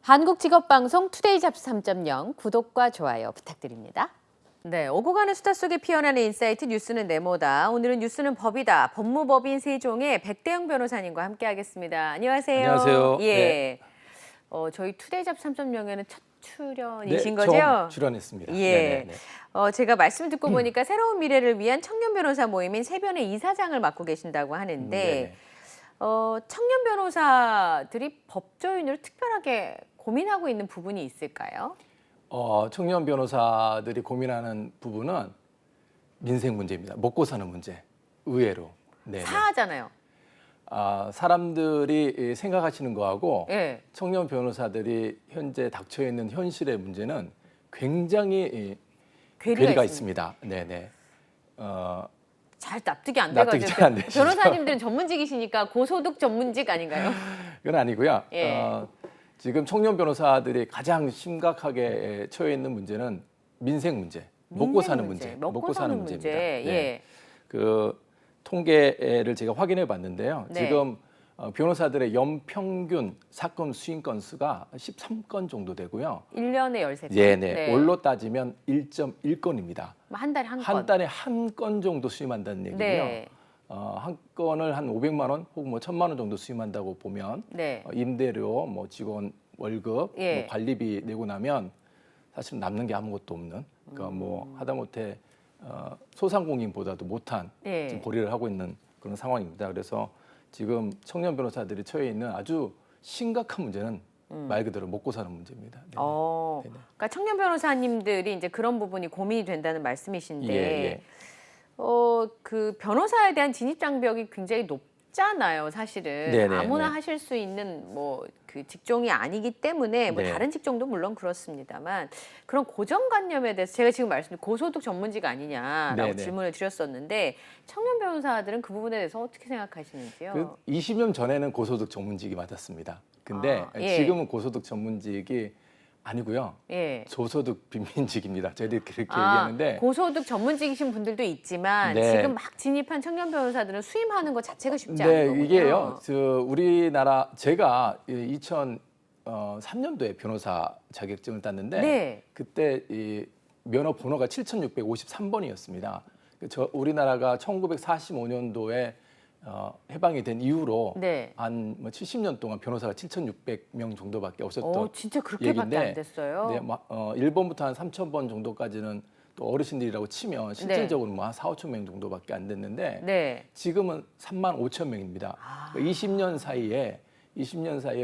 한국직업방송 투데이 잡스 3.0 구독과 좋아요 부탁드립니다. 네, 오고 가는 수다 속에 피어나는 인사이트 뉴스는 네모다. 오늘은 뉴스는 법이다. 법무법인 세종의 백대영 변호사님과 함께하겠습니다. 안녕하세요. 안녕하세요. 예. 네. 저희 투데이 잡스 3.0에는 첫 출연이신 네, 거죠? 처음 출연했습니다. 예. 네네네. 제가 말씀 듣고 보니까 새로운 미래를 위한 청년 변호사 모임인 세변의 이사장을 맡고 계신다고 하는데 네네. 청년 변호사들이 법조인으로 특별하게 고민하고 있는 부분이 있을까요? 청년 변호사들이 고민하는 부분은 민생 문제입니다. 먹고 사는 문제. 의외로. 네네. 사하잖아요. 사람들이 생각하시는 거하고 예. 청년 변호사들이 현재 닥쳐 있는 현실의 문제는 굉장히 괴리가 있습니다. 네네. 잘 납득이 안 납득이 돼가지고 잘안 되시죠? 변호사님들은 전문직이시니까 고소득 전문직 아닌가요? 그건 아니고요. 예. 지금 청년 변호사들이 가장 심각하게 처해 있는 문제는 민생 문제, 먹고 사는 문제, 먹고 사는 문제. 문제입니다. 네. 예. 그 통계를 제가 확인해 봤는데요. 네. 지금 변호사들의 연평균 사건 수임 건수가 13건 정도 되고요. 1년에 13건. 네. 올로 따지면 1.1건입니다. 한 달에 한 건. 한 달에 한 건 정도 수임한다는 얘기고요. 네. 한 건을 한 500만 원 혹은 뭐 1,000만 원 정도 수임한다고 보면 네. 임대료, 뭐 직원 월급, 예. 뭐 관리비 내고 나면 사실 남는 게 아무것도 없는. 그러니까 뭐 하다못해 소상공인보다도 못한 예. 지금 고리를 하고 있는 그런 상황입니다. 그래서 지금 청년 변호사들이 처해 있는 아주 심각한 문제는 말 그대로 먹고 사는 문제입니다. 네. 네네. 그러니까 청년 변호사님들이 이제 그런 부분이 고민이 된다는 말씀이신데, 예. 그 변호사에 대한 진입 장벽이 굉장히 높잖아요, 사실은. 네네, 아무나 네. 하실 수 있는 뭐 그 직종이 아니기 때문에 뭐 네. 다른 직종도 물론 그렇습니다만 그런 고정관념에 대해서 제가 지금 말씀드린 고소득 전문직 아니냐라고 네네. 질문을 드렸었는데 청년 변호사들은 그 부분에 대해서 어떻게 생각하시는지요? 그 20년 전에는 고소득 전문직이 맞았습니다. 근데 예. 지금은 고소득 전문직이 아니고요. 예. 저소득 빈민직입니다. 저희들이 그렇게 얘기하는데 고소득 전문직이신 분들도 있지만 네. 지금 막 진입한 청년 변호사들은 수임하는 것 자체가 쉽지 않은 거군요. 이게요. 우리나라 제가 2003년도에 변호사 자격증을 땄는데 네. 그때 이 면허 번호가 7653번이었습니다. 우리나라가 1945년도에 해방이 된 이후로 네. 한 70년 동안 변호사가 7,600명 정도밖에 없었던 진짜 그렇게밖에 안 됐어요. 네, 1번부터 한 3,000번 정도까지는 또 어르신들이라고 치면 실질적으로 뭐 한 4, 5천 명 정도밖에 안 됐는데 네. 지금은 3만 5천 명입니다. 20년 사이에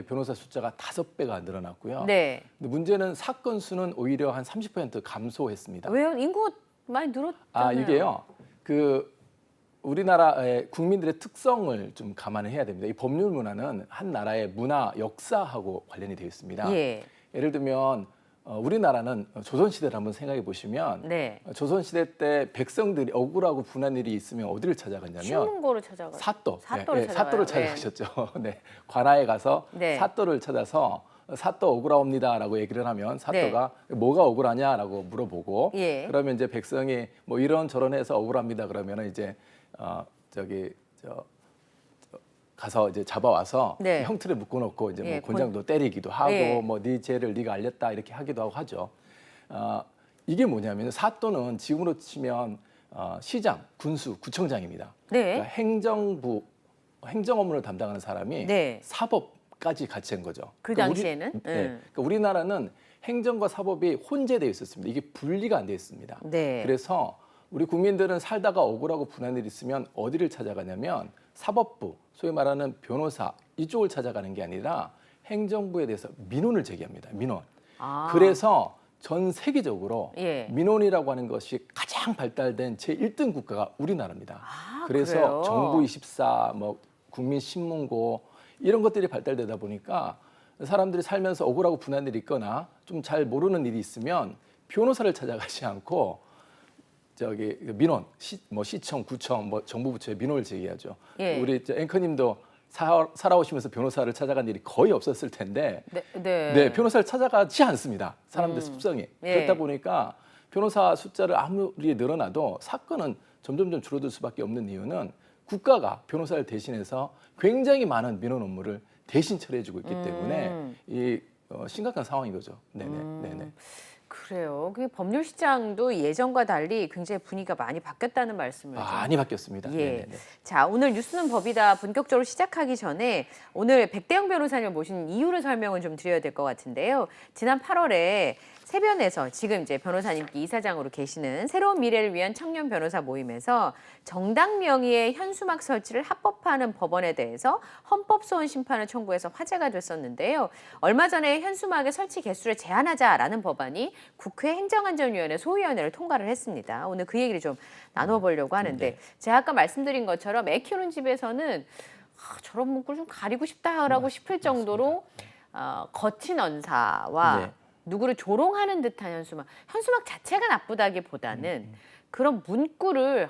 변호사 숫자가 5배가 늘어났고요. 네. 근데 문제는 사건 수는 오히려 한 30% 감소했습니다. 왜요? 인구가 많이 늘었잖아요. 이게요. 우리나라의 국민들의 특성을 좀 감안해야 됩니다. 이 법률 문화는 한 나라의 문화, 역사하고 관련이 되어 있습니다. 예. 예를 들면 우리나라는 조선시대를 한번 생각해 보시면 네. 조선시대 때 백성들이 억울하고 분한 일이 있으면 어디를 찾아갔냐면 신문고를 찾아가. 사또, 사또를 사또를 찾아가요. 찾아가셨죠. 네. 관아에 가서 네. 사또를 찾아서 사또 억울하옵니다라고 얘기를 하면 사또가 뭐가 억울하냐라고 물어보고 예. 그러면 이제 백성이 뭐 이런 저런 해서 억울합니다 그러면은 이제 가서 이제 잡아와서 네. 형틀에 묶어놓고 이제 예, 뭐 곤장도 때리기도 하고 예. 뭐 네 죄를 네가 알렸다 이렇게 하기도 하고 하죠. 이게 뭐냐면 사또는 지금으로 치면 시장, 군수, 구청장입니다. 네. 그러니까 행정 업무를 담당하는 사람이 네. 사법까지 같이 한 거죠. 그 그러니까 당시에는? 그러니까 우리나라는 행정과 사법이 혼재되어 있었습니다. 이게 분리가 안 되어 있습니다. 네. 그래서 우리 국민들은 살다가 억울하고 분한 일이 있으면 어디를 찾아가냐면 사법부, 소위 말하는 변호사 이쪽을 찾아가는 게 아니라 행정부에 대해서 민원을 제기합니다. 민원. 그래서 전 세계적으로 예. 민원이라고 하는 것이 가장 발달된 제1등 국가가 우리나라입니다. 그래서 그래요? 정부24, 뭐 국민신문고 이런 것들이 발달되다 보니까 사람들이 살면서 억울하고 분한 일이 있거나 좀 잘 모르는 일이 있으면 변호사를 찾아가지 않고 민원, 시청, 구청, 뭐 정부 부처에 민원을 제기하죠. 예. 우리 앵커님도 살아오시면서 변호사를 찾아간 일이 거의 없었을 텐데, 네. 변호사를 찾아가지 않습니다. 사람들 습성이. 예. 그렇다 보니까 변호사 숫자를 아무리 늘어나도 사건은 점점점 줄어들 수밖에 없는 이유는 국가가 변호사를 대신해서 굉장히 많은 민원 업무를 대신 처리해주고 있기 때문에 이 심각한 상황인 거죠. 네네. 그래요. 그 법률 시장도 예전과 달리 굉장히 분위기가 많이 바뀌었다는 말씀을 좀. 많이 바뀌었습니다. 예. 네네네. 자, 오늘 뉴스는 법이다 본격적으로 시작하기 전에 오늘 백대영 변호사님을 모신 이유를 설명을 좀 드려야 될 것 같은데요. 지난 8월에 세변에서 지금 이제 변호사님께 이사장으로 계시는 새로운 미래를 위한 청년 변호사 모임에서 정당 명의의 현수막 설치를 합법화하는 법원에 대해서 헌법소원 심판을 청구해서 화제가 됐었는데요. 얼마 전에 현수막의 설치 개수를 제한하자라는 법안이 국회 행정안전위원회 소위원회를 통과를 했습니다. 오늘 그 얘기를 좀 나눠보려고 하는데 네. 제가 아까 말씀드린 것처럼 애 키우는 집에서는 저런 문구를 좀 가리고 싶다라고 싶을 정도로 거친 언사와 네. 누구를 조롱하는 듯한 현수막 자체가 나쁘다기보다는 그런 문구를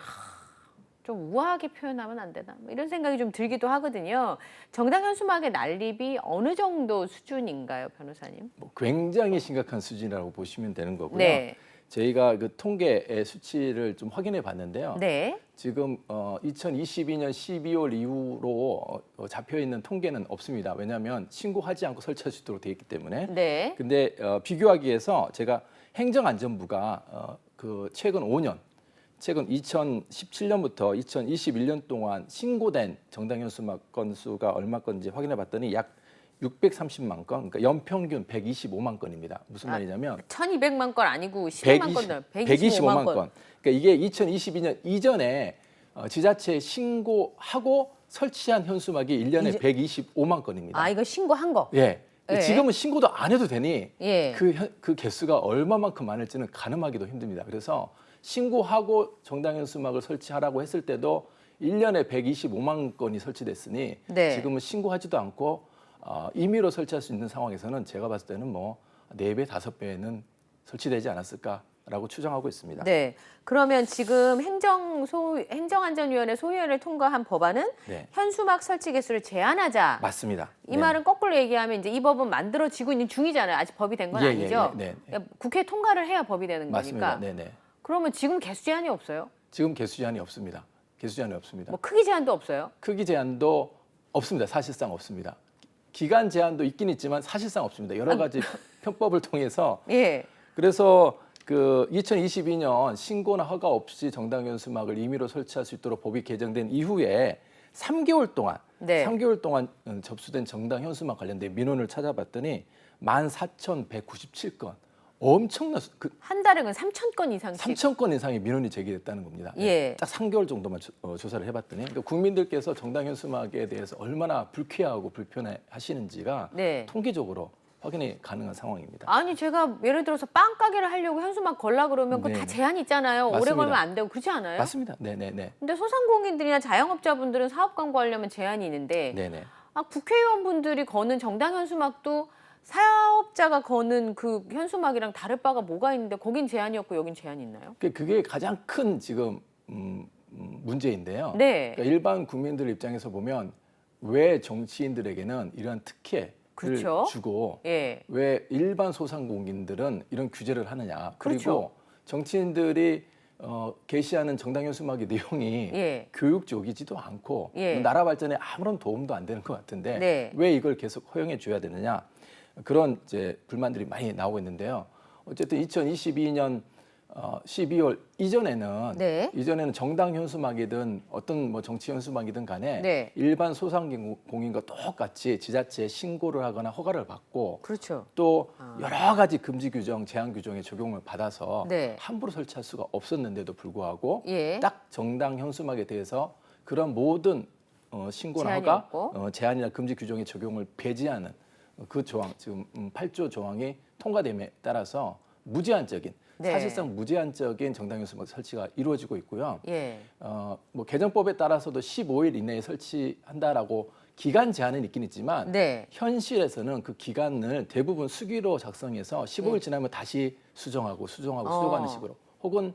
좀 우아하게 표현하면 안 되나 뭐 이런 생각이 좀 들기도 하거든요. 정당 현수막의 난립이 어느 정도 수준인가요, 변호사님? 뭐 굉장히 심각한 수준이라고 보시면 되는 거고요. 네. 저희가 그 통계의 수치를 좀 확인해 봤는데요. 네. 지금 2022년 12월 이후로 잡혀 있는 통계는 없습니다. 왜냐하면 신고하지 않고 설치할 수 있도록 되어 있기 때문에. 네. 근데 비교하기 위해서 제가 행정안전부가 그 최근 5년, 최근 2017년부터 2021년 동안 신고된 정당 현수막 건수가 얼마 건지 확인해 봤더니 약 630만 건, 그러니까 연평균 125만 건입니다. 무슨 말이냐면 1200만 건 아니고 12만 건, 125만 건. 그러니까 이게 2022년 이전에 지자체에 신고하고 설치한 현수막이 1년에 125만 건입니다. 아, 이거 신고한 거. 예. 예. 지금은 신고도 안 해도 되니 예. 그 개수가 얼마만큼 많을지는 가늠하기도 힘듭니다. 그래서 신고하고 정당 현수막을 설치하라고 했을 때도 1년에 125만 건이 설치됐으니 네. 지금은 신고하지도 않고 임의로 설치할 수 있는 상황에서는 제가 봤을 때는 뭐 4배, 5배는 설치되지 않았을까라고 추정하고 있습니다. 네. 그러면 지금 행정안전위원회 소위원회를 통과한 법안은 네. 현수막 설치 개수를 제한하자. 맞습니다. 이 말은 거꾸로 얘기하면 이제 이 법은 만들어지고 있는 중이잖아요. 아직 법이 된 건 아니죠. 네. 그러니까 국회 통과를 해야 법이 되는 맞습니다. 거니까. 네네. 그러면 지금 개수 제한이 없어요? 지금 개수 제한이 없습니다. 개수 제한이 없습니다. 뭐 크기 제한도 없어요? 크기 제한도 없습니다. 사실상 없습니다. 기간 제한도 있긴 있지만 사실상 없습니다. 여러 가지 편법을 통해서 예. 그래서 그 2022년 신고나 허가 없이 정당 현수막을 임의로 설치할 수 있도록 법이 개정된 이후에 3개월 동안 네. 3개월 동안 접수된 정당 현수막 관련된 민원을 찾아봤더니 14,197건. 엄청난 한 달에 3,000건 이상씩. 3,000건 이상의 민원이 제기됐다는 겁니다. 예. 딱 3개월 정도만 조사를 해봤더니 그러니까 국민들께서 정당 현수막에 대해서 얼마나 불쾌하고 불편해하시는지가 네. 통계적으로 확인이 가능한 상황입니다. 아니 제가 예를 들어서 빵 가게를 하려고 현수막 걸라 그러면 그거 다 네. 제한이 있잖아요. 오래 맞습니다. 걸면 안 되고 그렇지 않아요? 맞습니다. 네네네. 근데 소상공인들이나 자영업자분들은 사업 광고하려면 제한이 있는데 네네. 국회의원분들이 거는 정당 현수막도 사업자가 거는 그 현수막이랑 다를 바가 뭐가 있는데 거긴 제한이 없고 여긴 제한이 있나요? 그게 가장 큰 지금 문제인데요. 네. 그러니까 일반 국민들 입장에서 보면 왜 정치인들에게는 이러한 특혜를 그렇죠. 주고 예. 왜 일반 소상공인들은 이런 규제를 하느냐. 그리고 그렇죠. 정치인들이 게시하는 정당 현수막의 내용이 예. 교육적이지도 않고 예. 나라 발전에 아무런 도움도 안 되는 것 같은데 네. 왜 이걸 계속 허용해 줘야 되느냐. 그런 이제 불만들이 많이 나오고 있는데요. 어쨌든 2022년 12월 이전에는 정당 현수막이든 어떤 뭐 정치 현수막이든 간에 네. 일반 소상공인과 똑같이 지자체에 신고를 하거나 허가를 받고 그렇죠. 또 여러 가지 금지 규정, 제한 규정에 적용을 받아서 네. 함부로 설치할 수가 없었는데도 불구하고 예. 딱 정당 현수막에 대해서 그런 모든 신고나 제한이 허가, 없고. 제한이나 금지 규정의 적용을 배제하는 그 조항, 지금 8조 조항이 통과됨에 따라서 무제한적인 네. 사실상 무제한적인 정당 현수막 설치가 이루어지고 있고요. 예. 뭐 개정법에 따라서도 15일 이내에 설치한다라고 기간 제한은 있긴 있지만 네. 현실에서는 그 기간을 대부분 수기로 작성해서 15일 지나면 다시 수정하고 수정하는 식으로 혹은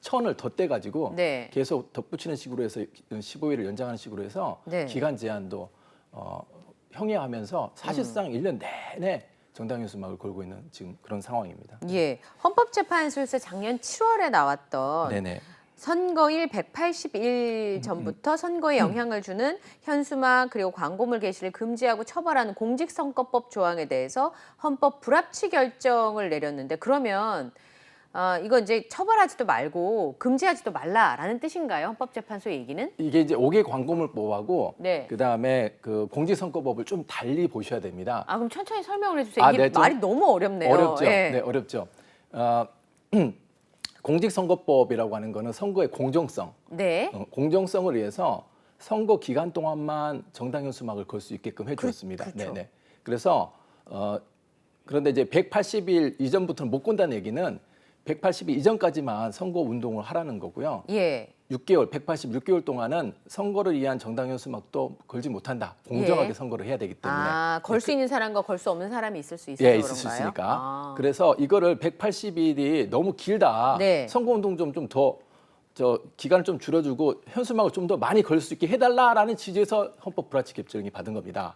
천을 덧대 가지고 네. 계속 덧붙이는 식으로 해서 15일을 연장하는 식으로 해서 네. 기간 제한도 형해하면서 사실상 1년 내내 정당 현수막을 걸고 있는 지금 그런 상황입니다. 예. 헌법재판소에서 작년 7월에 나왔던 네네. 선거일 180일 전부터 선거에 영향을 주는 현수막 그리고 광고물 게시를 금지하고 처벌하는 공직선거법 조항에 대해서 헌법 불합치 결정을 내렸는데 그러면 이거 이제 처벌하지도 말고 금지하지도 말라라는 뜻인가요? 헌법재판소 얘기는? 이게 이제 5개 광고물법하고 네. 그다음에 그 공직선거법을 좀 달리 보셔야 됩니다. 아 그럼 천천히 설명을 해주세요. 이게 네, 좀 말이 너무 어렵네요. 어렵죠. 예. 네, 어렵죠. 공직선거법이라고 하는 거는 선거의 공정성, 네. 공정성을 위해서 선거 기간 동안만 정당 현수막을 걸 수 있게끔 해주었습니다. 그렇죠. 네. 그래서 그런데 이제 180일 이전부터는 못 건다는 얘기는 180일 이전까지만 선거 운동을 하라는 거고요. 예. 6개월, 186개월 동안은 선거를 위한 정당 현수막도 걸지 못한다. 공정하게 예. 선거를 해야 되기 때문에. 걸 수 있는 사람과 걸 수 없는 사람이 있을 수 있어서 예, 그런가요? 있을 수 있으니까. 아. 그래서 이거를 180일이 너무 길다. 네. 선거운동 좀 더 기간을 좀 줄여주고 현수막을 좀 더 많이 걸 수 있게 해달라라는 취지에서 헌법 불합치 결정이 받은 겁니다.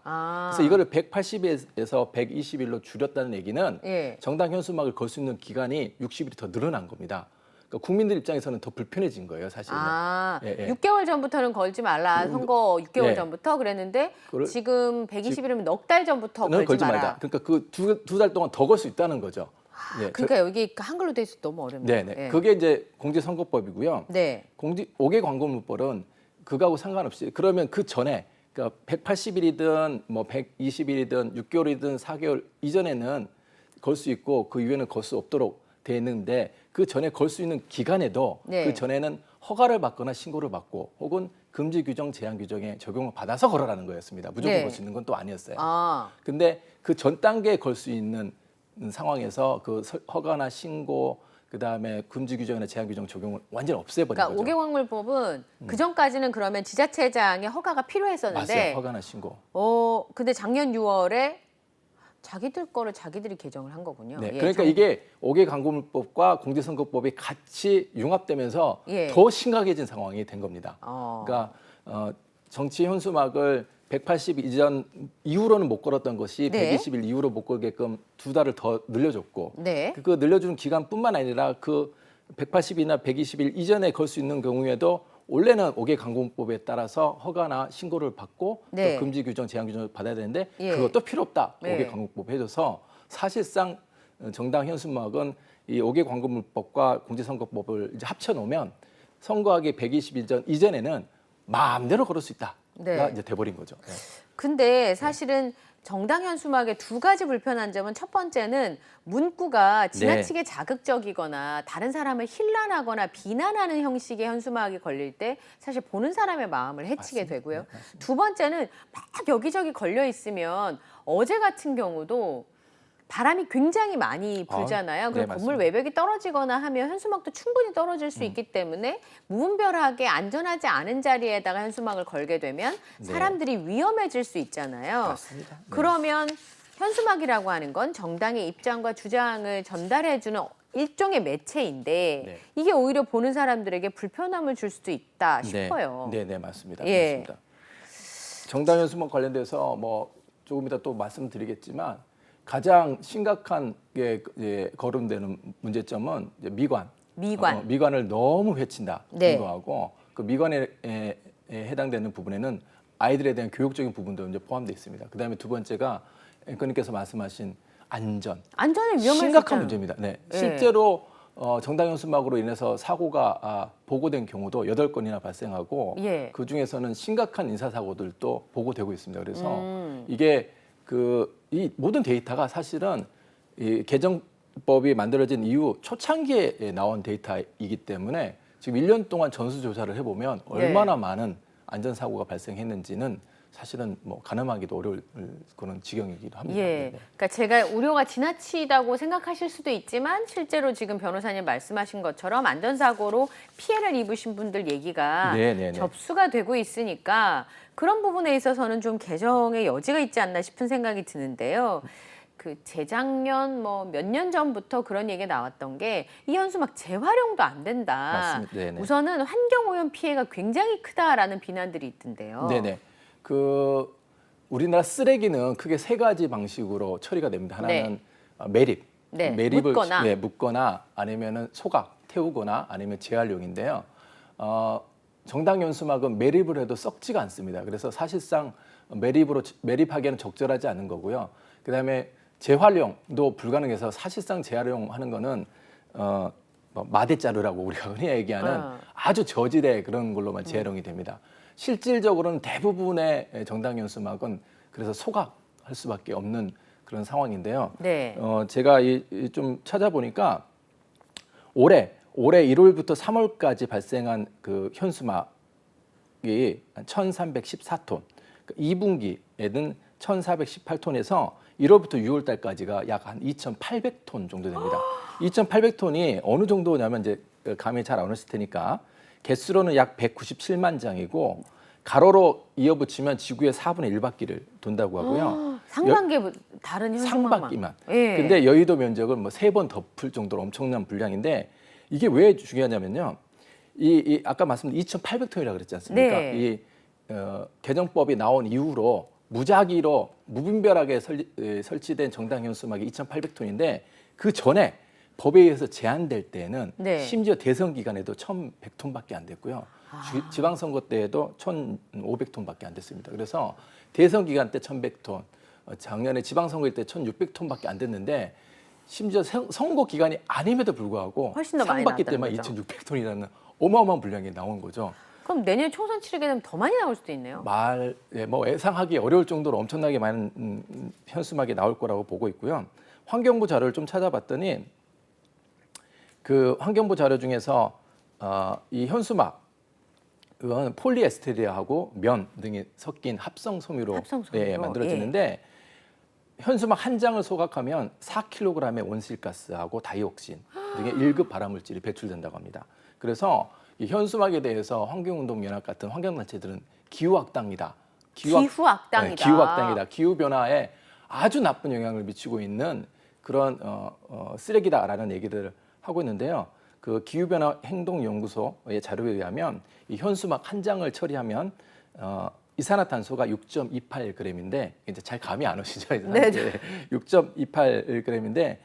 그래서 이거를 180일에서 120일로 줄였다는 얘기는 예. 정당 현수막을 걸 수 있는 기간이 60일이 더 늘어난 겁니다. 그러니까 국민들 입장에서는 더 불편해진 거예요, 사실은. 예. 6개월 전부터는 걸지 말라. 선거 6개월 네. 전부터 그랬는데 그걸 지금 120일이면 넉 달 전부터 는 걸지 마라. 그러니까 그 두 달 동안 더 걸 수 있다는 거죠. 예. 그러니까 여기 한글로 돼 있어 너무 어렵네요. 네네. 예. 그게 이제 공직선거법이고요. 네. 5개 광고물법은 그거하고 상관없이 그러면 그 전에 그러니까 180일이든 뭐 120일이든 6개월이든 4개월 이전에는 걸 수 있고 그 이후에는 걸 수 없도록 돼 있는데 그 전에 걸 수 있는 기간에도 네. 그 전에는 허가를 받거나 신고를 받고 혹은 금지 규정, 제한 규정에 적용을 받아서 걸어라는 거였습니다. 무조건 네. 걸 수 있는 건 또 아니었어요. 아. 근데 그 전 단계에 걸 수 있는 상황에서 그 허가나 신고 그다음에 금지 규정이나 제한 규정 적용을 완전히 없애버린 그러니까 거죠. 5개 광물법은 그 전까지는 그러면 지자체장의 허가가 필요했었는데 맞아요. 허가나 신고. 근데 작년 6월에 자기들 거를 자기들이 개정을 한 거군요. 네, 예, 그러니까 이게 5개 광고물법과 공직선거법이 같이 융합되면서 예. 더 심각해진 상황이 된 겁니다. 그러니까 정치 현수막을 180일 이전 이후로는 못 걸었던 것이 네. 120일 이후로 못 걸게끔 2달을 더 늘려줬고 네. 그 늘려준 기간뿐만 아니라 그 180일이나 120일 이전에 걸 수 있는 경우에도 원래는 5개 광고물법에 따라서 허가나 신고를 받고 네. 또 금지 규정, 제한 규정을 받아야 되는데 예. 그것도 필요 없다. 네. 5개 광고물법 해줘서 사실상 정당 현수막은 이 5개 광고물법과 공직선거법을 이제 합쳐놓으면 선거하기 120일 전 이전에는 마음대로 걸을 수 있다가 네. 이제 돼버린 거죠. 네. 근데 사실은 정당 현수막의 두 가지 불편한 점은 첫 번째는 문구가 지나치게 자극적이거나 다른 사람을 힐난하거나 비난하는 형식의 현수막이 걸릴 때 사실 보는 사람의 마음을 해치게 맞습니다. 되고요. 네, 맞습니다. 두 번째는 막 여기저기 걸려 있으면 어제 같은 경우도 바람이 굉장히 많이 불잖아요. 네, 그리고 건물 맞습니다. 외벽이 떨어지거나 하면 현수막도 충분히 떨어질 수 있기 때문에 무분별하게 안전하지 않은 자리에다가 현수막을 걸게 되면 네. 사람들이 위험해질 수 있잖아요. 맞습니다. 네. 그러면 현수막이라고 하는 건 정당의 입장과 주장을 전달해주는 일종의 매체인데 네. 이게 오히려 보는 사람들에게 불편함을 줄 수도 있다 싶어요. 네, 맞습니다. 예. 맞습니다. 정당 현수막 관련돼서 뭐 조금 이따 또 말씀드리겠지만 가장 심각한 게 거론되는 문제점은 이제 미관. 미관을 너무 회친다. 네. 거하고 그 미관에 해당되는 부분에는 아이들에 대한 교육적인 부분도 이제 포함되어 있습니다. 그다음에 두 번째가 앵커님께서 말씀하신 안전에 안전에 위험할 수 심각한 있잖아요. 문제입니다. 네. 예. 실제로 정당 현수막으로 인해서 사고가 보고된 경우도 8건이나 발생하고 예. 그 중에서는 심각한 인사사고들도 보고되고 있습니다. 그래서 이게 이 모든 데이터가 사실은 이 개정법이 만들어진 이후 초창기에 나온 데이터이기 때문에 지금 1년 동안 전수조사를 해보면 얼마나 많은 안전사고가 발생했는지는 사실은 뭐 가늠하기도 어려울 그런 지경이기도 합니다. 예. 네. 그러니까 제가 우려가 지나치다고 생각하실 수도 있지만 실제로 지금 변호사님 말씀하신 것처럼 안전사고로 피해를 입으신 분들 얘기가 네네네. 접수가 되고 있으니까 그런 부분에 있어서는 좀 개정의 여지가 있지 않나 싶은 생각이 드는데요. 그 재작년 뭐 몇 년 전부터 그런 얘기가 나왔던 게 이 현수막 재활용도 안 된다. 맞습니다. 네네. 우선은 환경오염 피해가 굉장히 크다라는 비난들이 있던데요. 네네. 우리나라 쓰레기는 크게 세 가지 방식으로 처리가 됩니다. 하나는 매립, 네, 매립을 묻거나. 묻거나 아니면은 소각, 태우거나 아니면 재활용인데요. 정당 현수막은 매립을 해도 썩지가 않습니다. 그래서 사실상 매립하기에는 적절하지 않은 거고요. 그다음에 재활용도 불가능해서 사실상 재활용하는 거는 뭐 마대자루라고 우리가 흔히 얘기하는 아주 저질의 그런 걸로만 재활용이 됩니다. 실질적으로는 대부분의 정당 현수막은 그래서 소각할 수밖에 없는 그런 상황인데요. 네. 제가 좀 찾아보니까 올해 1월부터 3월까지 발생한 그 현수막이 1,314톤, 2분기에는 1,418톤에서 1월부터 6월 달까지가 약 한 2,800톤 정도 됩니다. 2,800톤이 어느 정도냐면 이제 감이 잘 안 오실 테니까 개수로는 약 197만 장이고 가로로 이어붙이면 지구의 4분의 1바퀴를 돈다고 하고요. 상반기 다른 현수막만. 상바퀴만. 예. 근데 여의도 면적을 뭐 3번 덮을 정도로 엄청난 분량인데 이게 왜 중요하냐면요. 이 아까 말씀드린 2,800톤이라고 그랬지 않습니까? 네. 이 개정법이 나온 이후로 무작위로 무분별하게 설치된 정당 현수막이 2,800톤인데 그 전에 법에 의해서 제한될 때는 네. 심지어 대선 기간에도 1,100톤밖에 안 됐고요. 지방선거 때에도 1,500톤밖에 안 됐습니다. 그래서 대선 기간 때 1,100톤, 작년에 지방선거일 때 1,600톤밖에 안 됐는데 심지어 선거 기간이 아님에도 불구하고 훨씬 더 많이 상반기 나왔다는 때만 거죠. 2,600톤이라는 어마어마한 분량이 나온 거죠. 그럼 내년 총선 치르게 되면 더 많이 나올 수도 있네요. 뭐 예상하기 어려울 정도로 엄청나게 많은 현수막이 나올 거라고 보고 있고요. 환경부 자료를 좀 찾아봤더니 그 환경부 자료 중에서 이 현수막 그건 폴리에스테르하고 면 등이 섞인 합성 섬유로 합성섬유로? 만들어지는데 현수막 한 장을 소각하면 4kg의 온실가스하고 다이옥신 등의 1급 발암물질이 배출된다고 합니다. 그래서 이 현수막에 대해서 환경운동연합 같은 환경단체들은 기후악당이다. 기후악당이다. 기후악당이다. 기후변화에 아주 나쁜 영향을 미치고 있는 그런 쓰레기다라는 얘기들을 하고 있는데요. 그 기후변화 행동연구소의 자료에 의하면 이 현수막 한 장을 처리하면 이산화탄소가 6.28g인데 이제 잘 감이 안 오시죠? 네. 6.28g인데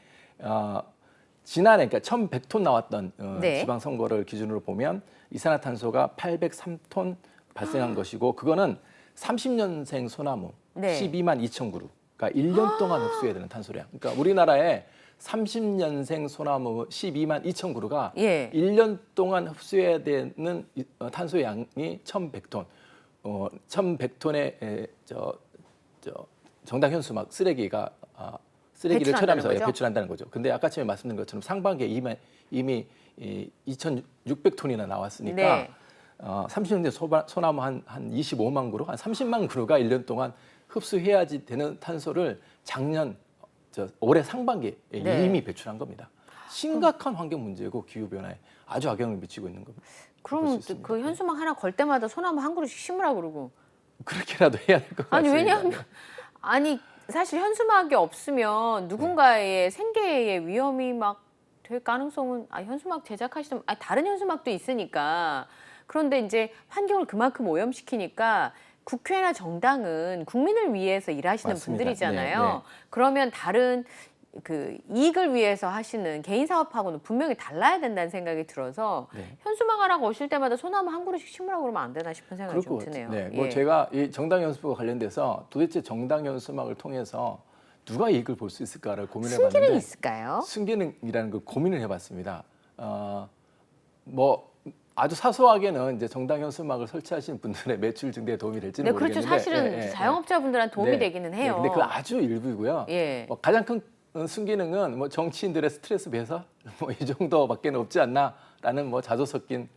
지난해 그러니까 1,100톤 나왔던 네. 지방선거를 기준으로 보면 이산화탄소가 803톤 발생한 것이고 그거는 30년생 소나무 네. 12만 2천 그루, 그러니까 1년 동안 흡수해야 되는 탄소량. 그러니까 우리나라에 30년생 소나무 12만 2천 그루가 예. 1년 동안 흡수해야 되는 탄소 양이 1,100톤. 1,100톤의 정당 현수막 쓰레기를 배출한다는 처리하면서 거죠? 배출한다는 거죠. 근데 아까 전에 말씀드린 것처럼 상반기에 이미 2,600톤이나 나왔으니까 네. 30년대 소나무 한 25만 그루, 한 30만 그루가 1년 동안 흡수해야지 되는 탄소를 올해 상반기에 네. 이미 배출한 겁니다. 심각한 환경 문제고 기후 변화에 아주 악영향을 미치고 있는 겁니다. 그럼 그 현수막 하나 걸 때마다 소나무 한 그루씩 심으라 그러고. 그렇게라도 해야 될 것 같습니다. 아니 왜냐하면 사실 현수막이 없으면 누군가의 생계에 위험이 막 될 가능성은 현수막 제작하시던 다른 현수막도 있으니까. 그런데 이제 환경을 그만큼 오염시키니까 국회나 정당은 국민을 위해서 일하시는 맞습니다. 분들이잖아요. 네, 네. 그러면 다른 그 이익을 위해서 하시는 개인 사업하고는 분명히 달라야 된다는 생각이 들어서 네. 현수막 하나 거실 때마다 소나무 한 그루씩 심으라고 그러면 안 되나 싶은 생각이 좀 드네요. 네, 예. 제가 이 정당 현수막과 관련돼서 도대체 정당 현수막을 통해서 누가 이익을 볼 수 있을까를 고민해봤는데 순기능이 있을까요? 순기능이라는 걸 고민을 해봤습니다. 뭐 아주 사소하게는 이제 정당 현수막을 설치하시는 분들의 매출 증대에 도움이 될지는 네, 그렇죠. 모르겠는데, 사실은 자영업자분들한테 도움이 네. 되기는 해요. 근데 그 아주 일부이고요. 예. 뭐 가장 큰 순기능은 뭐 정치인들의 스트레스 배설 뭐 이 정도밖에 없지 않나라는 뭐 자조 섞인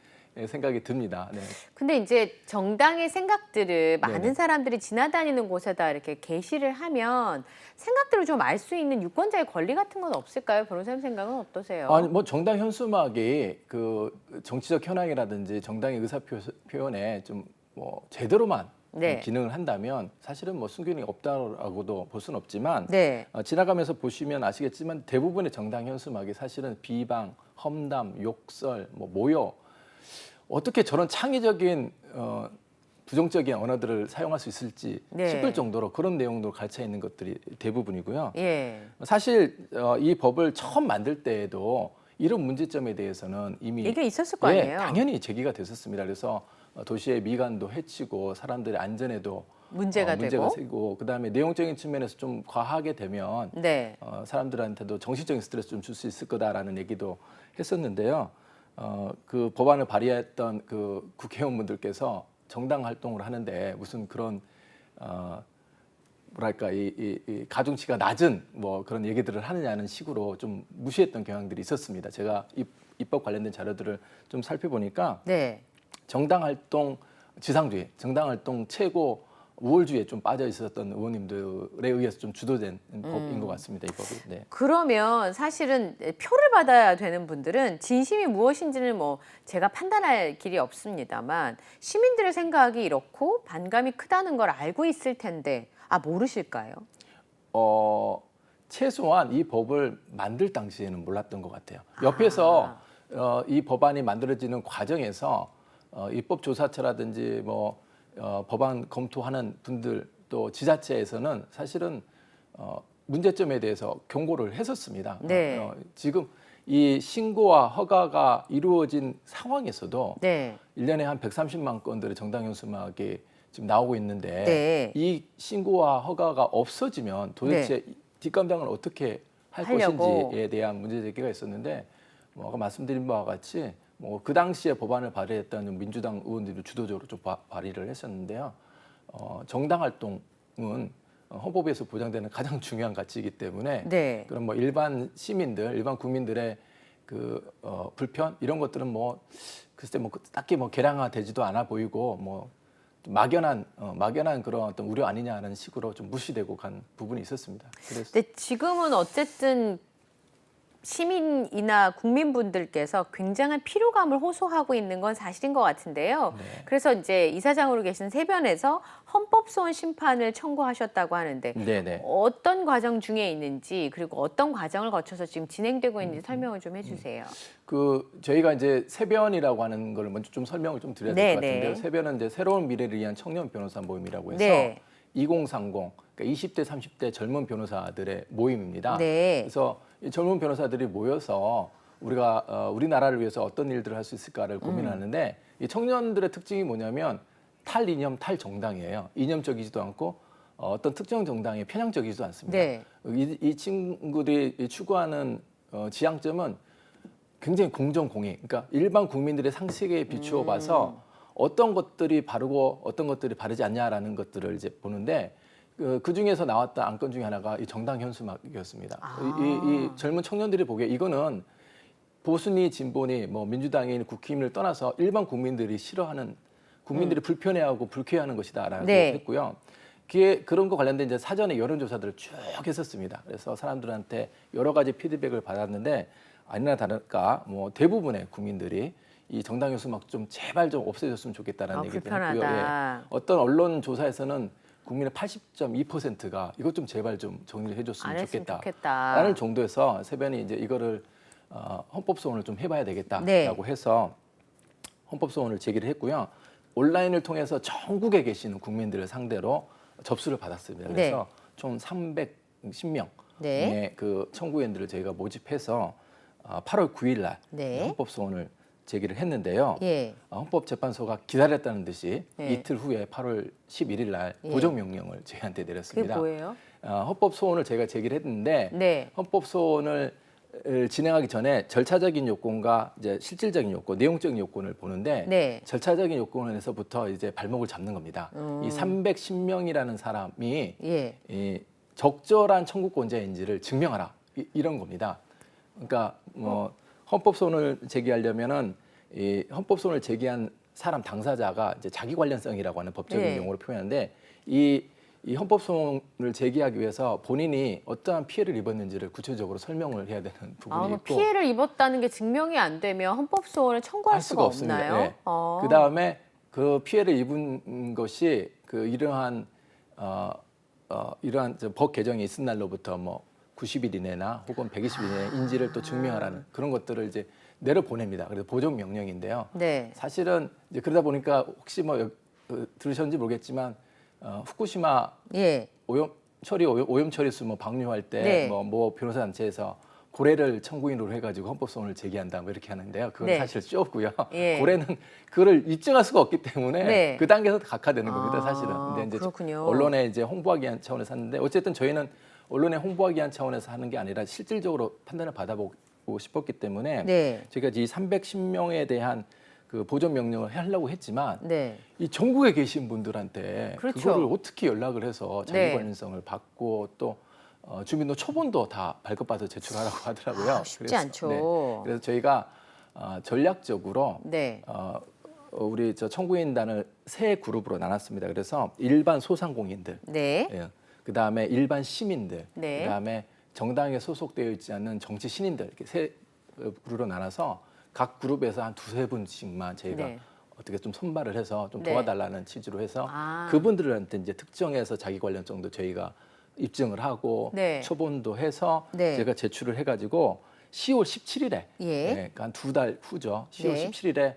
생각이 듭니다. 네. 근데 이제 정당의 생각들을 많은 네네. 사람들이 지나다니는 곳에다 이렇게 게시를 하면 생각들을 좀 알 수 있는 유권자의 권리 같은 건 없을까요? 변호사님 생각은 어떠세요? 아니 뭐 정당 현수막이 그 정치적 현황이라든지 정당의 의사 표현에 좀 뭐 제대로만 네. 기능을 한다면 사실은 뭐 순기능이 없다라고도 볼 수는 없지만 네. 지나가면서 보시면 아시겠지만 대부분의 정당 현수막이 사실은 비방, 험담, 욕설, 뭐 모욕 어떻게 저런 창의적인 부정적인 언어들을 사용할 수 있을지 네. 싶을 정도로 그런 내용도 가르쳐 있는 것들이 대부분이고요. 예. 사실 이 법을 처음 만들 때에도 이런 문제점에 대해서는 이미 이게 있었을 거 아니에요? 당연히 제기가 됐었습니다. 그래서 도시의 미관도 해치고 사람들의 안전에도 문제가 되고. 생기고 그다음에 내용적인 측면에서 좀 과하게 되면 네. 사람들한테도 정신적인 스트레스 좀 줄 수 있을 거다라는 얘기도 했었는데요. 그 법안을 발의했던 그 국회의원분들께서 정당 활동을 하는데 무슨 그런 뭐랄까 이 가중치가 낮은 뭐 그런 얘기들을 하느냐는 식으로 좀 무시했던 경향들이 있었습니다. 제가 입법 관련된 자료들을 좀 살펴보니까 네. 정당 활동 지상주의, 정당 활동 최고 우월주의에 좀 빠져 있었던 의원님들에 의해서 좀 주도된 법인 것 같습니다. 이 법이. 네. 그러면 사실은 표를 받아야 되는 분들은 진심이 무엇인지는 뭐 제가 판단할 길이 없습니다만 시민들의 생각이 이렇고 반감이 크다는 걸 알고 있을 텐데 모르실까요? 최소한 이 법을 만들 당시에는 몰랐던 것 같아요. 옆에서 이 법안이 만들어지는 과정에서 입법조사처라든지 뭐 법안 검토하는 분들 또 지자체에서는 사실은 문제점에 대해서 경고를 했었습니다. 네. 지금 이 신고와 허가가 이루어진 상황에서도 네. 1년에 한 130만 건들의 정당 현수막이 지금 나오고 있는데 네. 이 신고와 허가가 없어지면 도대체 뒷감당을 어떻게 할 하려고. 것인지에 대한 문제 제기가 있었는데 뭐 아까 말씀드린 바와 같이 뭐 그 당시에 법안을 발의했던 민주당 의원들이 주도적으로 좀 발의를 했었는데요. 정당 활동은 헌법에서 보장되는 가장 중요한 가치이기 때문에 네. 그럼 뭐 일반 시민들, 일반 국민들의 그 불편 이런 것들은 뭐 글쎄 뭐 딱히 뭐 계량화되지도 않아 보이고 뭐 막연한 그런 어떤 우려 아니냐는 식으로 좀 무시되고 간 부분이 있었습니다. 그래서 근데 지금은 어쨌든 시민이나 국민분들께서 굉장한 피로감을 호소하고 있는 건 사실인 것 같은데요. 네. 그래서 이제 이사장으로 계신 세변에서 헌법소원 심판을 청구하셨다고 하는데 네네. 어떤 과정 중에 있는지 그리고 어떤 과정을 거쳐서 지금 진행되고 있는지 설명을 좀 해주세요. 그 저희가 이제 세변이라고 하는 걸 먼저 좀 설명을 좀 드려야 될 것 네, 같은데요. 네. 세변은 이제 새로운 미래를 위한 청년 변호사 모임이라고 해서 네. 2030 그러니까 20대 30대 젊은 변호사들의 모임입니다. 네. 그래서 이 젊은 변호사들이 모여서 우리가 우리나라를 위해서 어떤 일들을 할 수 있을까를 고민하는데 이 청년들의 특징이 뭐냐면 탈이념, 탈정당이에요. 이념적이지도 않고 어떤 특정 정당에 편향적이지도 않습니다. 네. 이 친구들이 추구하는 지향점은 굉장히 공정공익, 그러니까 일반 국민들의 상식에 비추어 봐서 어떤 것들이 바르고 어떤 것들이 바르지 않냐라는 것들을 이제 보는데 그 중에서 나왔던 안건 중에 하나가 이 정당 현수막이었습니다. 이 젊은 청년들이 보기에 이거는 보수니 진보니 뭐 민주당이니 국힘을 떠나서 일반 국민들이 싫어하는 국민들이 불편해하고 불쾌해하는 것이다라고 네. 했고요. 그런 거 관련된 이제 사전에 여론조사들을 쭉 했었습니다. 그래서 사람들한테 여러 가지 피드백을 받았는데 아니나 다를까 뭐 대부분의 국민들이 이 정당 현수막 좀 제발 좀 없애줬으면 좋겠다라는 얘기를 했고요. 불편하다. 어떤 언론 조사에서는 국민의 80.2%가 이것 좀 제발 좀 정리를 안 해줬으면 했으면 좋겠다. 좋겠다. 라는 정도에서 세변이 이제 이거를 헌법소원을 좀 해봐야 되겠다라고 네. 해서 헌법소원을 제기를 했고요. 온라인을 통해서 전국에 계시는 국민들을 상대로 접수를 받았습니다. 그래서 총 310명의 네. 그 청구인들을 저희가 모집해서 8월 9일 날 네. 헌법소원을 제기를 했는데요. 예. 헌법재판소가 기다렸다는 듯이 네. 이틀 후에 8월 11일 날 예. 보정명령을 저희한테 그게 내렸습니다. 뭐예요? 헌법소원을 저희가 제기를 했는데 네. 헌법소원을 진행하기 전에 절차적인 요건과 이제 실질적인 요건, 내용적인 요건을 보는데 네. 절차적인 요건에서부터 이제 발목을 잡는 겁니다. 이 310명이라는 사람이 예. 이 적절한 청구권자인지를 증명하라 이런 겁니다. 그러니까 뭐 헌법소원을 제기하려면은 이 헌법소원을 제기한 사람 당사자가 이제 자기 관련성이라고 하는 법적인 네. 용어로 표현하는데 이 헌법소원을 제기하기 위해서 본인이 어떠한 피해를 입었는지를 구체적으로 설명을 해야 되는 부분이 그럼 있고 피해를 입었다는 게 증명이 안 되면 헌법소원을 청구할 할 수가 없습니다. 없나요? 네. 그 다음에 그 피해를 입은 것이 그 이러한 법 개정이 있은 날로부터 뭐 90일 이내나 혹은 120일 이내인지를 또 증명하라는 그런 것들을 이제 내려 보냅니다. 그래서 보정 명령인데요. 네. 사실은 이제 그러다 보니까 혹시 뭐 들으셨는지 모르겠지만 후쿠시마 예. 오염 처리수 뭐 방류할 때 네. 뭐 변호사 단체에서 고래를 청구인으로 해가지고 헌법소원을 제기한다 뭐 이렇게 하는데요. 그건 네. 사실 쇼고요. 예. 고래는 그거를 입증할 수가 없기 때문에 네. 그 단계에서 각하되는 겁니다, 아, 사실은. 근데 이제 그렇군요. 언론에 이제 홍보하기 위한 차원에서 하는데 어쨌든 저희는 언론에 홍보하기 위한 차원에서 하는 게 아니라 실질적으로 판단을 받아보고 싶었기 때문에 네. 저희가 이 310명에 대한 그 보존 명령을 하려고 했지만 네. 이 전국에 계신 분들한테 그렇죠. 그거를 어떻게 연락을 해서 자기 네. 관련성을 받고 또 주민도 초본도 다 발급받아 제출하라고 하더라고요. 아, 쉽지 않죠. 그래서 저희가 전략적으로 네. 우리 저 청구인단을 세 그룹으로 나눴습니다. 그래서 일반 소상공인들, 네. 예, 그다음에 일반 시민들, 네. 그다음에 정당에 소속되어 있지 않는 정치 신인들 이렇게 세 그룹으로 나눠서 각 그룹에서 한 두세 분씩만 저희가 네. 어떻게 좀 손발을 해서 좀 네. 도와달라는 취지로 해서 아. 그분들한테 이제 특정해서 자기 관련성도 저희가 입증을 하고 네. 초본도 해서 네. 제가 제출을 해가지고 10월 17일에 예. 그러니까 한 두 달 후죠. 10월 네. 17일에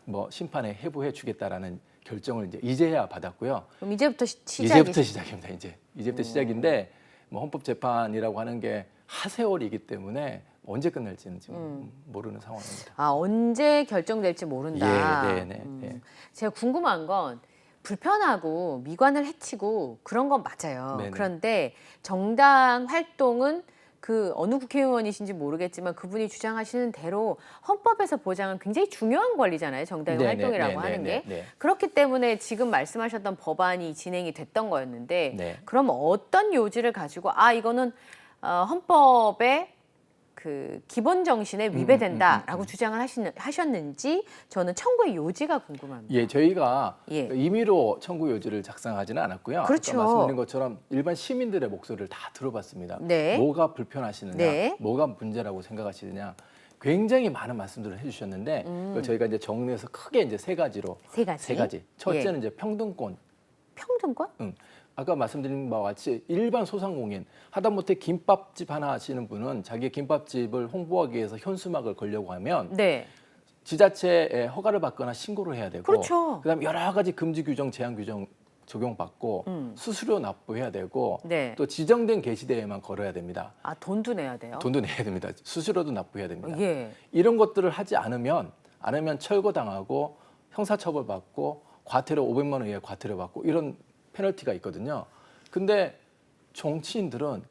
뭐 심판에 회부해 주겠다라는 결정을 이제야 받았고요. 그럼 이제부터 시작이 이제부터 시작입니다. 이제부터 시작인데 뭐 헌법재판이라고 하는 게 하세월이기 때문에 언제 끝날지는 지금 모르는 상황입니다. 아, 언제 결정될지 모른다. 예, 네, 네, 네. 제가 궁금한 건 불편하고 미관을 해치고 그런 건 맞아요. 네네. 그런데 정당 활동은 그 어느 국회의원이신지 모르겠지만 그분이 주장하시는 대로 헌법에서 보장한 굉장히 중요한 권리잖아요. 정당의 네네, 활동이라고 네네, 하는 게. 네. 그렇기 때문에 지금 말씀하셨던 법안이 진행이 됐던 거였는데 네. 그럼 어떤 요지를 가지고 이거는 헌법의 그 기본 정신에 위배된다라고 주장을 하셨는지 저는 청구의 요지가 궁금합니다. 예, 저희가 예. 임의로 청구 요지를 작성하지는 않았고요. 그렇죠. 아까 말씀드린 것처럼 일반 시민들의 목소리를 다 들어봤습니다. 네. 뭐가 불편하시느냐, 네. 뭐가 문제라고 생각하시느냐, 굉장히 많은 말씀들을 해주셨는데 그걸 저희가 이제 정리해서 크게 이제 세 가지로 세 가지. 첫째는 이제 평등권. 평등권? 아까 말씀드린 바와 같이 일반 소상공인 하다못해 김밥집 하나 하시는 분은 자기 김밥집을 홍보하기 위해서 현수막을 걸려고 하면 네. 지자체에 허가를 받거나 신고를 해야 되고 그렇죠. 그다음에 여러 가지 금지 규정, 제한 규정 적용받고 수수료 납부해야 되고 네. 또 지정된 게시대에만 걸어야 됩니다. 돈도 내야 돼요. 돈도 내야 됩니다. 수수료도 납부해야 됩니다. 예. 이런 것들을 하지 않으면 철거당하고 형사처벌받고 과태료 500만 원 이하의 과태료 받고 이런 페널티가 있거든요. 근데 정치인들은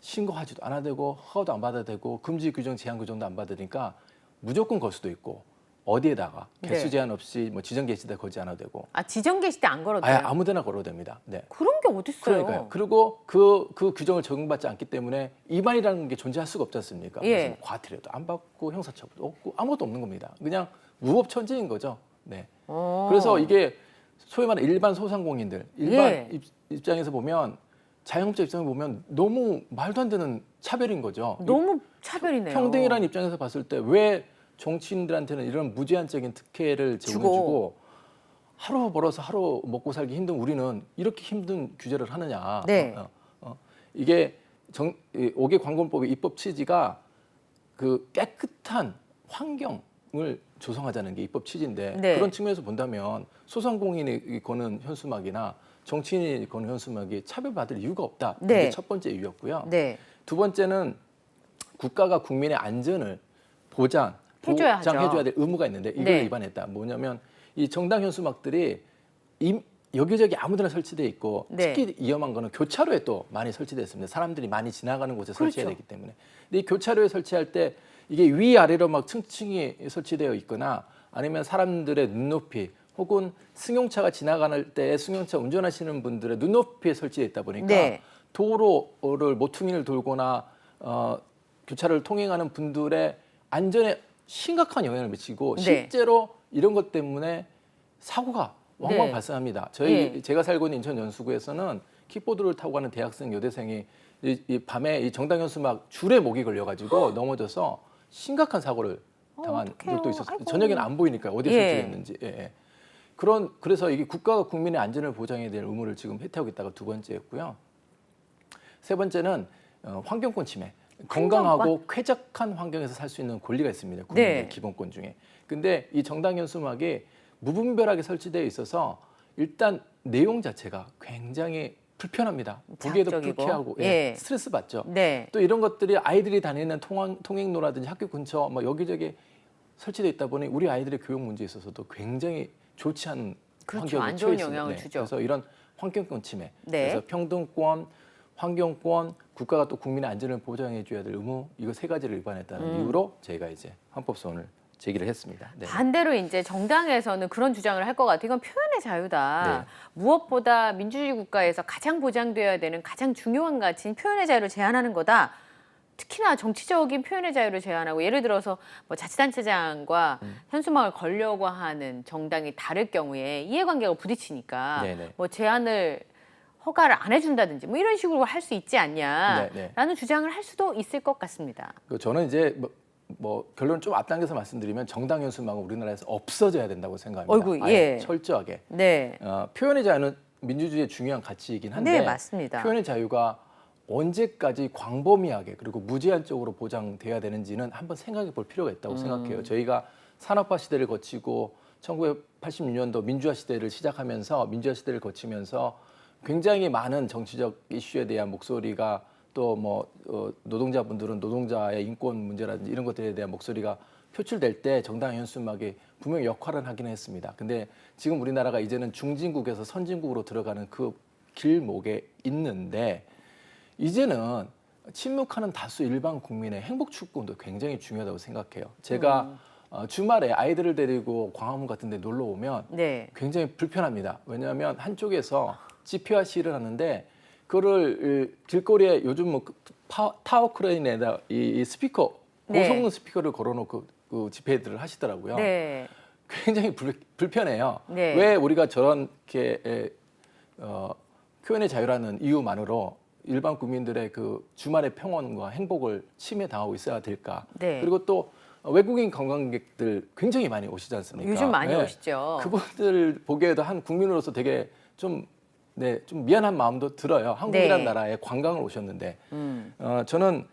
신고하지도 않아야 되고 허가도 안 받아야 되고 금지 규정, 제한 규정도 안 받으니까 무조건 걸 수도 있고 어디에다가 개수 네. 제한 없이 뭐 지정 게시대 걸지 않아도 되고 지정 게시대 안 걸어도 아예 돼요? 아무데나 걸어도 됩니다. 네. 그런 게 어딨어요? 그러니까요. 그리고 그 규정을 적용받지 않기 때문에 위반이라는 게 존재할 수가 없지 않습니까? 예. 그래서 뭐 과태료도 안 받고 형사처벌도 없고 아무것도 없는 겁니다. 그냥 무법천지인 거죠. 네. 그래서 이게 소위 말하는 일반 소상공인들 예. 입장에서 보면 자영업자 입장에서 보면 너무 말도 안 되는 차별인 거죠. 너무 차별이네요. 평등이라는 입장에서 봤을 때 왜 정치인들한테는 이런 무제한적인 특혜를 제공해주고 하루 벌어서 하루 먹고 살기 힘든 우리는 이렇게 힘든 규제를 하느냐. 네. 이게 5개 관건법의 입법 취지가 그 깨끗한 환경을 조성하자는 게 입법 취지인데 네. 그런 측면에서 본다면 소상공인이 거는 현수막이나 정치인이 거는 현수막이 차별받을 이유가 없다. 네. 이게 첫 번째 이유였고요. 네. 두 번째는 국가가 국민의 안전을 해줘야 하죠. 보장해줘야 될 의무가 있는데 이걸 네. 위반했다. 뭐냐면 이 정당 현수막들이 여기저기 아무데나 설치돼 있고 네. 특히 위험한 거는 교차로에 또 많이 설치돼 있습니다. 사람들이 많이 지나가는 곳에 설치해야 그렇죠. 되기 때문에. 근데 이 교차로에 설치할 때 이게 위아래로 막 층층이 설치되어 있거나 아니면 사람들의 눈높이 혹은 승용차가 지나가는 때 승용차 운전하시는 분들의 눈높이에 설치되어 있다 보니까 네. 도로를 모퉁이를 돌거나 교차로를 통행하는 분들의 안전에 심각한 영향을 미치고 네. 실제로 이런 것 때문에 사고가 왕왕 네. 발생합니다. 예. 제가 살고 있는 인천 연수구에서는 킥보드를 타고 가는 대학생 여대생이 이 밤에 이 정당 현수막 줄에 목이 걸려가지고 넘어져서 심각한 사고를 당한 어떡해요. 적도 있었어요. 아이고. 저녁에는 안 보이니까 어디에 예. 설치됐는지. 예. 그래서 이게 국가가 국민의 안전을 보장해야 될 의무를 지금 해태하고 있다가 두 번째였고요. 세 번째는 환경권 침해. 건강하고 쾌적한 환경에서 살 수 있는 권리가 있습니다. 국민의 네. 기본권 중에. 근데 이 정당 현수막이 무분별하게 설치되어 있어서 일단 내용 자체가 굉장히 불편합니다. 보기에도 자극적이고. 불쾌하고 예. 스트레스 받죠. 네. 또 이런 것들이 아이들이 다니는 통행로라든지 학교 근처 뭐 여기저기 설치돼 있다 보니 우리 아이들의 교육 문제에 있어서도 굉장히 좋지 않은 그렇죠. 환경에 안 좋은 처해 있습니다. 영향을 주죠. 그래서 이런 환경권 침해, 네. 그래서 평등권, 환경권, 국가가 또 국민의 안전을 보장해 줘야 될 의무 이거 세 가지를 위반했다는 이유로 저희가 이제 헌법소원을 제기를 했습니다. 네. 반대로 이제 정당에서는 그런 주장을 할 것 같아요. 이건 표현의 자유다. 무엇보다 민주주의 국가에서 가장 보장되어야 되는 가장 중요한 가치인 표현의 자유를 제한하는 거다. 특히나 정치적인 표현의 자유를 제한하고 예를 들어서 뭐 자치단체장과 현수막을 걸려고 하는 정당이 다를 경우에 이해관계가 부딪히니까 네네. 뭐 제한을 허가를 안 해준다든지 뭐 이런 식으로 할 수 있지 않냐라는 네네. 주장을 할 수도 있을 것 같습니다. 저는 이제 뭐 결론 좀 앞당겨서 말씀드리면 정당 현수막은 우리나라에서 없어져야 된다고 생각합니다. 어이구, 아예 예. 철저하게. 네, 표현의 자유는 민주주의의 중요한 가치이긴 한데 네 맞습니다. 표현의 자유가 언제까지 광범위하게 그리고 무제한적으로 보장돼야 되는지는 한번 생각해 볼 필요가 있다고 생각해요. 저희가 산업화 시대를 거치고 1986년도 민주화 시대를 시작하면서 민주화 시대를 거치면서 굉장히 많은 정치적 이슈에 대한 목소리가 또 뭐 노동자분들은 노동자의 인권 문제라든지 이런 것들에 대한 목소리가 표출될 때 정당 현수막이 분명히 역할을 하긴 했습니다. 근데 지금 우리나라가 이제는 중진국에서 선진국으로 들어가는 그 길목에 있는데 이제는 침묵하는 다수 일반 국민의 행복 추구도 굉장히 중요하다고 생각해요. 제가 주말에 아이들을 데리고 광화문 같은 데 놀러 오면 네. 굉장히 불편합니다. 왜냐하면 한쪽에서 집회와 시위를 하는데 그거를 길거리에 요즘 뭐 타워 크레인에다 이 스피커 네. 고성능 스피커를 걸어놓고 그 집회들을 하시더라고요. 네. 굉장히 불편해요. 네. 왜 우리가 저렇게 표현의 자유라는 이유만으로 일반 국민들의 그 주말의 평온과 행복을 침해당하고 있어야 될까? 네. 그리고 또 외국인 관광객들 굉장히 많이 오시지 않습니까? 요즘 많이 네. 오시죠. 그분들 보기에도 한 국민으로서 되게 좀 미안한 마음도 들어요. 한국이란 네. 나라에 관광을 오셨는데 저는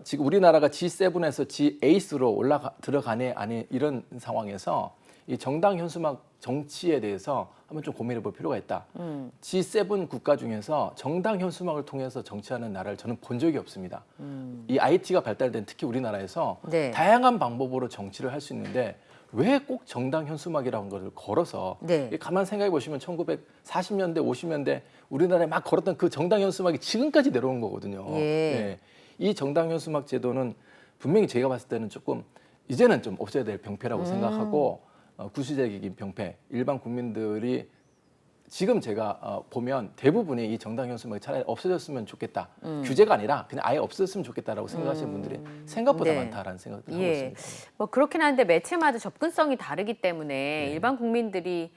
지금 우리나라가 G7에서 G8로 들어가네 아니 이런 상황에서 이 정당 현수막 정치에 대해서 한번 좀 고민해 볼 필요가 있다. G7 국가 중에서 정당 현수막을 통해서 정치하는 나라를 저는 본 적이 없습니다. 이 IT가 발달된 특히 우리나라에서 네. 다양한 방법으로 정치를 할 수 있는데 왜 꼭 정당 현수막이라는 것을 걸어서 네. 가만 생각해 보시면 1940년대, 50년대 우리나라에 막 걸었던 그 정당 현수막이 지금까지 내려온 거거든요. 예. 네. 이 정당 현수막 제도는 분명히 제가 봤을 때는 조금 이제는 좀 없애야 될 병폐라고 생각하고 구시대적인 병폐, 일반 국민들이 지금 제가 보면 대부분이 이 정당 현수막이 차라리 없어졌으면 좋겠다. 규제가 아니라 그냥 아예 없어졌으면 좋겠다라고 생각하시는 분들이 생각보다 네. 많다라는 생각을 하고 예. 있습니다. 뭐 그렇긴 한데 매체마다 접근성이 다르기 때문에 일반 국민들이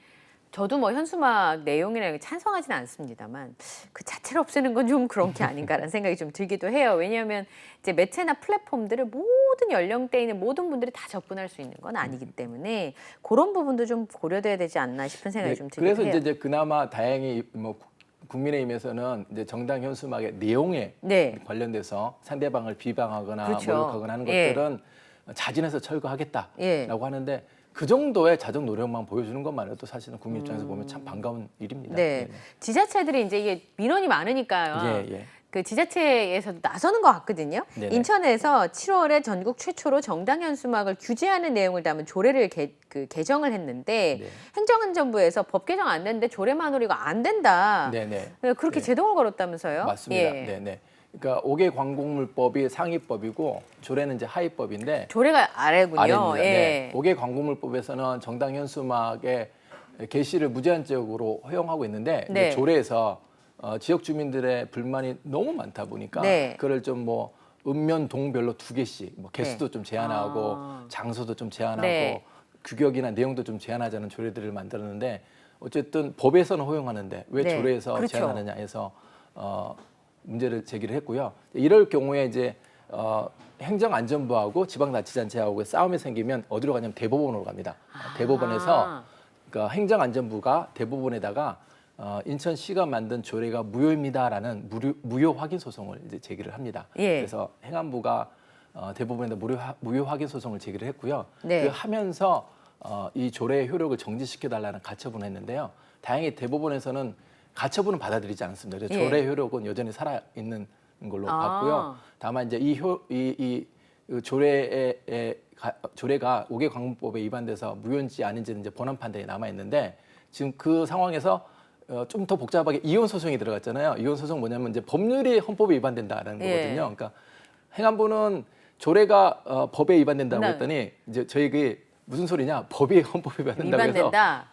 저도 뭐 현수막 내용이나 이런 게 찬성하지는 않습니다만 그 자체를 없애는 건 좀 그런 게 아닌가라는 생각이 좀 들기도 해요. 왜냐하면 이제 매체나 플랫폼들을 모든 연령대에 있는 모든 분들이 다 접근할 수 있는 건 아니기 때문에 그런 부분도 좀 고려돼야 되지 않나 싶은 생각이 좀 들기도 그래서 해요. 이제 그나마 다행히 뭐 국민의힘에서는 이제 정당 현수막의 내용에 네. 관련돼서 상대방을 비방하거나 그렇죠. 모욕하거나 하는 예. 것들은 자진해서 철거하겠다라고 예. 하는데 그 정도의 자정 노력만 보여주는 것만으로도 사실은 국민 입장에서 보면 참 반가운 일입니다. 네. 지자체들이 이제 이게 민원이 많으니까요. 예. 그 지자체에서도 나서는 것 같거든요. 네네. 인천에서 7월에 전국 최초로 정당 현수막을 규제하는 내용을 담은 조례를 개정을 했는데 네. 행정안전부에서 법 개정 안 됐는데 조례만으로 이거 안 된다. 네네. 그렇게 네. 제동을 걸었다면서요? 맞습니다. 예. 네네. 그러니까 5개 광고물법이 상위법이고 조례는 이제 하위법인데 조례가 아래군요. 아래입니다. 예. 네. 5개 광고물법에서는 정당 현수막의 게시를 무제한적으로 허용하고 있는데 네. 이제 조례에서 지역 주민들의 불만이 너무 많다 보니까 네. 그걸 좀 뭐 읍면 동별로 2개씩 뭐 개수도 좀 제한하고 아. 장소도 좀 제한하고 네. 규격이나 내용도 좀 제한하자는 조례들을 만들었는데 어쨌든 법에서는 허용하는데 왜 네. 조례에서 그렇죠. 제한하느냐 해서 문제를 제기를 했고요. 이럴 경우에 이제 행정안전부하고 지방자치단체하고의 싸움이 생기면 어디로 가냐면 대법원으로 갑니다. 대법원에서 그러니까 행정안전부가 대법원에다가 인천시가 만든 조례가 무효입니다라는 무효 확인 소송을 이제 제기를 합니다. 예. 그래서 행안부가 대법원에다 무효 확인 소송을 제기를 했고요. 네. 그 하면서 이 조례의 효력을 정지시켜 달라는 가처분을 했는데요. 다행히 대법원에서는 가처분은 받아들이지 않았습니다. 그래서 예. 조례 효력은 여전히 살아 있는 걸로 아. 봤고요. 다만 이제 이 조례가 5개 광문법에 위반돼서 무효인지 아닌지는 이제 본안 판단이 남아 있는데 지금 그 상황에서 좀 더 복잡하게 이혼 소송이 들어갔잖아요. 이혼 소송 뭐냐면 이제 법률이 헌법에 위반된다라는 예. 거거든요. 그러니까 행안부는 조례가 법에 위반된다고 네. 했더니 이제 저희가 무슨 소리냐? 법이 헌법에 위반된다고 해서 위반된다.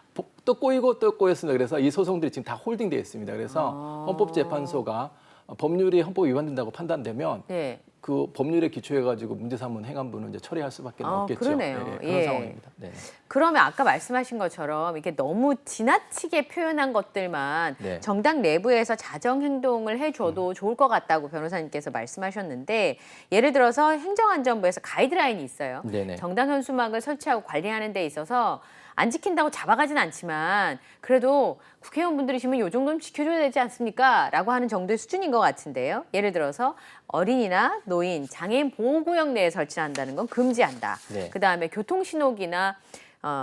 또 꼬이고 또 꼬였습니다. 그래서 이 소송들이 지금 다 홀딩되어 있습니다. 그래서 아. 헌법재판소가 법률이 헌법에 위반된다고 판단되면 네. 그 법률에 기초해가지고 문제 삼은 행안부는 이제 처리할 수밖에 아, 없겠죠. 그러네요. 그런 예. 상황입니다. 네. 그러면 아까 말씀하신 것처럼 이게 너무 지나치게 표현한 것들만 네. 정당 내부에서 자정 행동을 해줘도 좋을 것 같다고 변호사님께서 말씀하셨는데 예를 들어서 행정안전부에서 가이드라인이 있어요. 네네. 정당 현수막을 설치하고 관리하는 데 있어서 안 지킨다고 잡아가진 않지만 그래도 국회의원분들이시면 이 정도는 지켜줘야 되지 않습니까? 라고 하는 정도의 수준인 것 같은데요. 예를 들어서 어린이나 노인, 장애인 보호구역 내에 설치한다는 건 금지한다. 네. 그다음에 교통신호기나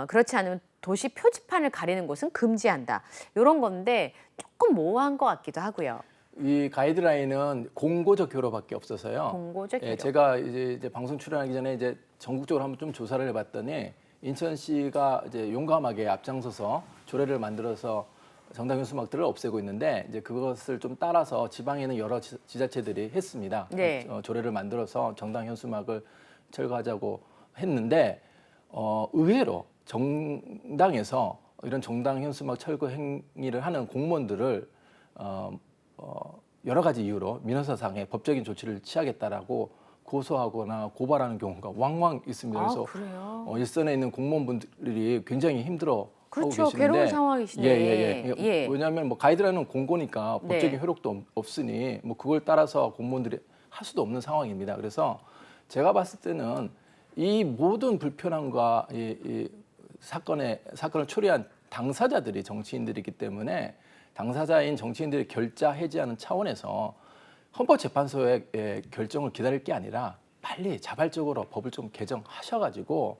그렇지 않으면 도시 표지판을 가리는 곳은 금지한다. 이런 건데 조금 모호한 것 같기도 하고요. 이 가이드라인은 공고적 교로밖에 없어서요. 공고적 예, 교로. 제가 이제 방송 출연하기 전에 이제 전국적으로 한번 좀 조사를 해봤더니 인천시가 이제 용감하게 앞장서서 조례를 만들어서 정당 현수막들을 없애고 있는데 이제 그것을 좀 따라서 지방에는 여러 지자체들이 했습니다. 네. 조례를 만들어서 정당 현수막을 철거하자고 했는데 의외로 정당에서 이런 정당 현수막 철거 행위를 하는 공무원들을 여러 가지 이유로 민원사상의 법적인 조치를 취하겠다라고 고소하거나 고발하는 경우가 왕왕 있습니다. 그래서 그래요? 일선에 있는 공무원분들이 굉장히 힘들어 그렇죠. 하고 계시는데 괴로운 상황이시네. 예. 왜냐하면 뭐 가이드라인은 공고니까 법적인 네. 효력도 없으니 뭐 그걸 따라서 공무원들이 할 수도 없는 상황입니다. 그래서 제가 봤을 때는 이 모든 불편함과 이 사건을 초래한 당사자들이 정치인들이기 때문에 당사자인 정치인들이 결자 해지하는 차원에서 헌법재판소의 결정을 기다릴 게 아니라 빨리 자발적으로 법을 좀 개정하셔가지고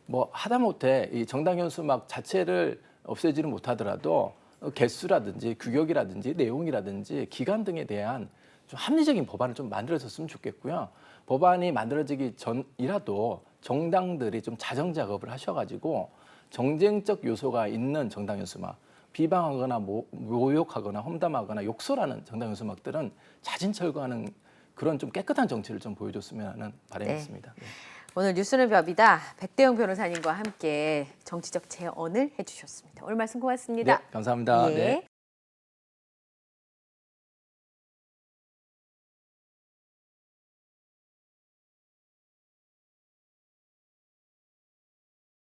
뭐 하다못해 이 정당 현수막 자체를 없애지는 못하더라도 개수라든지 규격이라든지 내용이라든지 기간 등에 대한 좀 합리적인 법안을 좀 만들어졌으면 좋겠고요. 법안이 만들어지기 전이라도 정당들이 좀 자정 작업을 하셔가지고 정쟁적 요소가 있는 정당 현수막, 비방하거나 모욕하거나 험담하거나 욕설하는 정당 현수막들은 자진 철거하는 그런 좀 깨끗한 정치를 좀 보여줬으면 하는 바람이 있습니다. 네. 오늘 뉴스는 법이다. 백대영 변호사님과 함께 정치적 재언을 해주셨습니다. 오늘 말씀 고맙습니다. 네, 감사합니다. 예. 네.